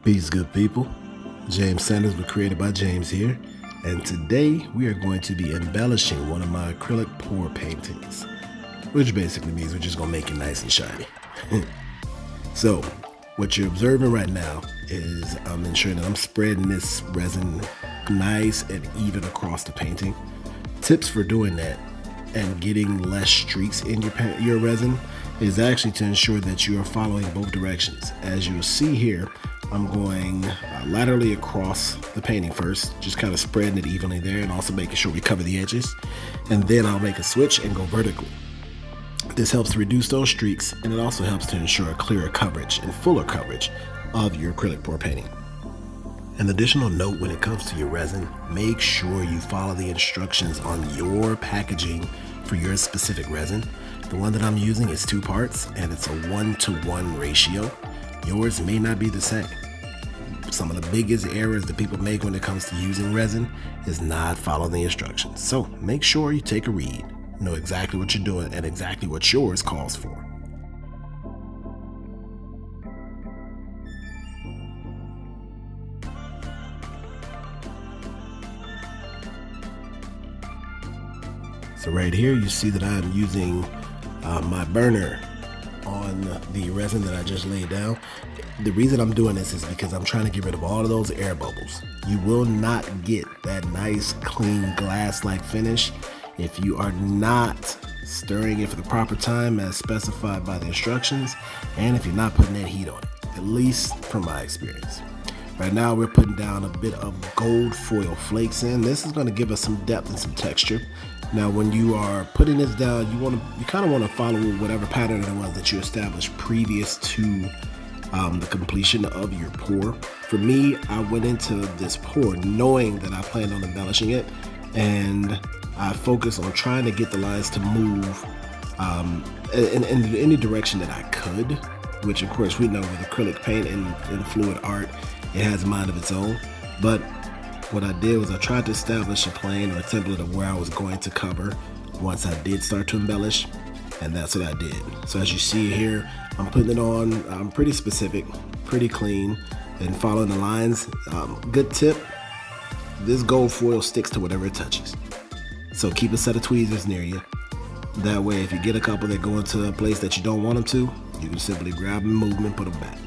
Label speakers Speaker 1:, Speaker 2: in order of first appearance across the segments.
Speaker 1: Peace, good people. James Sanders was created by James here, and today we are going to be embellishing one of my acrylic pour paintings, which basically means we're just going to make it nice and shiny. So, what you're observing right now is I'm ensuring that I'm spreading this resin nice and even across the painting. Tips for doing that and getting less streaks in your resin is actually to ensure that you are following both directions. As you'll see here, I'm going laterally across the painting first, just kind of spreading it evenly there and also making sure we cover the edges. And then I'll make a switch and go vertically. This helps to reduce those streaks, and it also helps to ensure a clearer coverage and fuller coverage of your acrylic pour painting. An additional note when it comes to your resin, make sure you follow the instructions on your packaging for your specific resin. The one that I'm using is 2 parts and it's a 1-to-1 ratio. Yours may not be the same. Some of the biggest errors that people make when it comes to using resin is not following the instructions. So make sure you take a read, know exactly what you're doing and exactly what yours calls for. So right here you see that I'm using my burner on the resin that I just laid down. The reason I'm doing this is because I'm trying to get rid of all of those air bubbles. You will not get that nice clean glass-like finish if you are not stirring it for the proper time as specified by the instructions, and if you're not putting that heat on it, at least from my experience. Right now we're putting down a bit of gold foil flakes in. This is going to give us some depth and some texture. Now when you are putting this down, you kind of want to follow whatever pattern it was that you established previous to the completion of your pour. For me, I went into this pour knowing that I planned on embellishing it, and I focused on trying to get the lines to move in any direction that I could, which of course we know with acrylic paint and fluid art, it has a mind of its own. But what I did was I tried to establish a plan or a template of where I was going to cover once I did start to embellish, and that's what I did. So as you see here, I'm putting it on, I'm pretty specific, pretty clean, and following the lines. Good tip, this gold foil sticks to whatever it touches. So keep a set of tweezers near you. That way if you get a couple that go into a place that you don't want them to, you can simply grab them, move them, and put them back.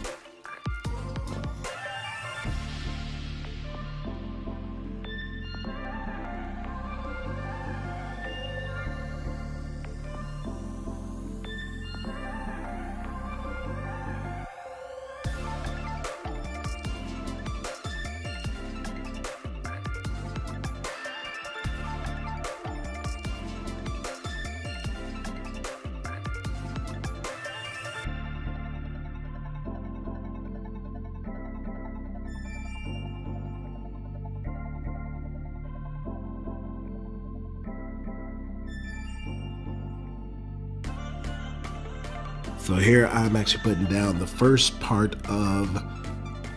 Speaker 1: So here I'm actually putting down the first part of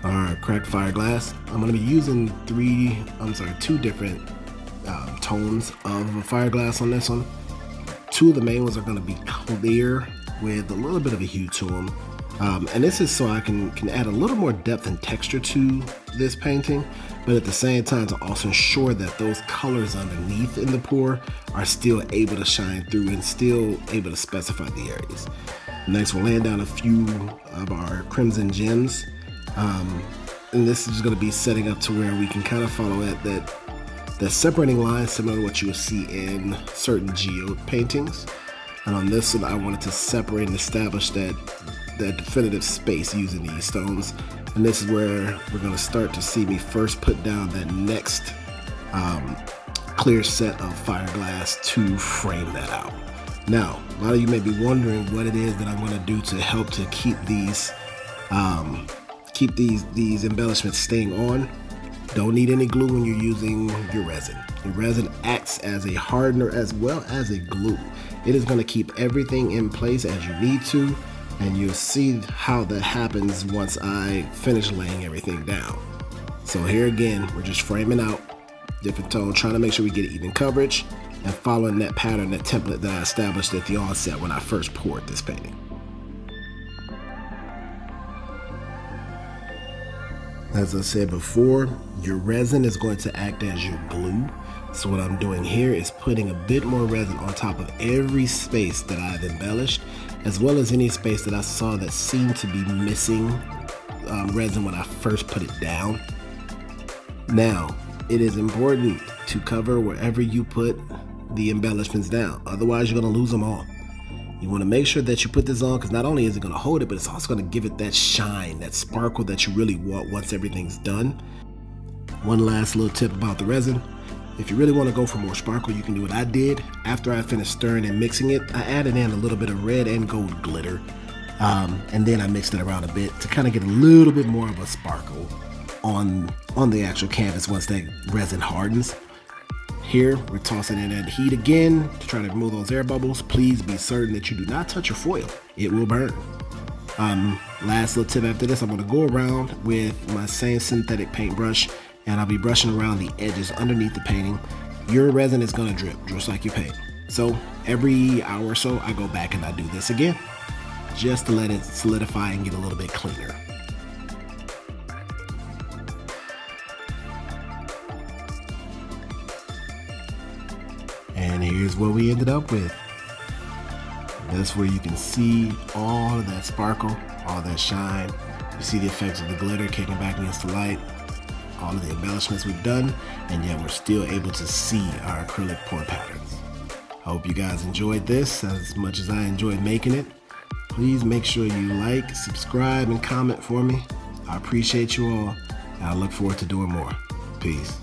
Speaker 1: our cracked fire glass. I'm going to be using 2 different tones of a fire glass on this one. 2 of the main ones are going to be clear with a little bit of a hue to them. And this is so I can add a little more depth and texture to this painting, but at the same time to also ensure that those colors underneath in the pour are still able to shine through and still able to specify the areas. Next, we're laying down a few of our crimson gems, and this is going to be setting up to where we can kind of follow that separating line similar to what you will see in certain geode paintings. And on this one, I wanted to separate and establish that definitive space using these stones. And this is where we're going to start to see me first put down that next clear set of fire glass to frame that out. Now, a lot of you may be wondering what it is that I'm going to do to help to keep these embellishments staying on. Don't need any glue when you're using your resin. Your resin acts as a hardener as well as a glue. It is going to keep everything in place as you need to, and you'll see how that happens once I finish laying everything down. So here again, we're just framing out different tones, trying to make sure we get even coverage and following that pattern, that template that I established at the onset when I first poured this painting. As I said before, your resin is going to act as your glue. So what I'm doing here is putting a bit more resin on top of every space that I've embellished, as well as any space that I saw that seemed to be missing resin when I first put it down. Now, it is important to cover wherever you put the embellishments down. Otherwise, you're going to lose them all. You want to make sure that you put this on because not only is it going to hold it, but it's also going to give it that shine, that sparkle that you really want once everything's done. One last little tip about the resin. If you really want to go for more sparkle, you can do what I did. After I finished stirring and mixing it, I added in a little bit of red and gold glitter. And then I mixed it around a bit to kind of get a little bit more of a sparkle on the actual canvas once that resin hardens. Here, we're tossing in that heat again to try to remove those air bubbles. Please be certain that you do not touch your foil. It will burn. Last little tip after this, I'm going to go around with my same synthetic paintbrush and I'll be brushing around the edges underneath the painting. Your resin is going to drip just like your paint. So every hour or so, I go back and I do this again just to let it solidify and get a little bit cleaner. And here's what we ended up with. That's where you can see all of that sparkle, all that shine. You see the effects of the glitter kicking back against the light, all of the embellishments we've done, and yet we're still able to see our acrylic pour patterns. I hope you guys enjoyed this as much as I enjoyed making it. Please make sure you like, subscribe, and comment for me. I appreciate you all, and I look forward to doing more. Peace.